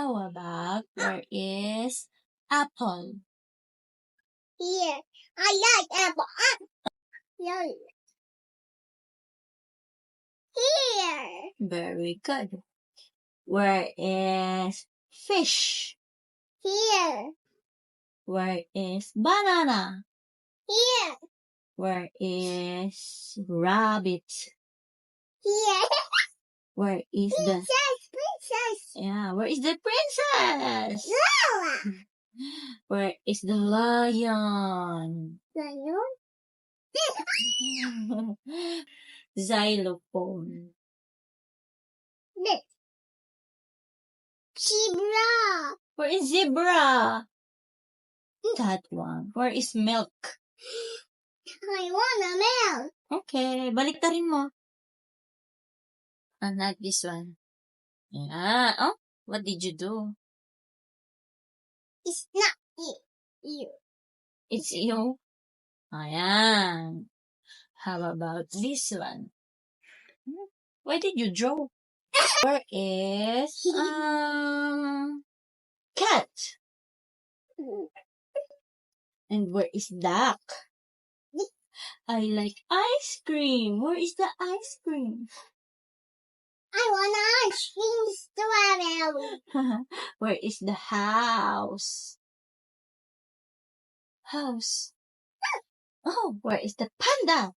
How about where is apple? Here. I like apple. Here. Here. Very good. Where is fish? Here. Where is banana? Here. Where is rabbit? Here. Where is the Princess. where is the princess? Lola. Where is the lion? Lion. Xylophone. This. Zebra. Where is zebra? That one. Where is milk? I want a milk. Okay, baliktarin mo. Not this one. Yeah. Oh, what did you do? It's not you. It's you. Ayan. How about this one? Why did you draw? Where is cat? And where is duck? I like ice cream. Where is the ice cream? I want ice cream strawberry. Where is the house? House. Oh, where is the panda?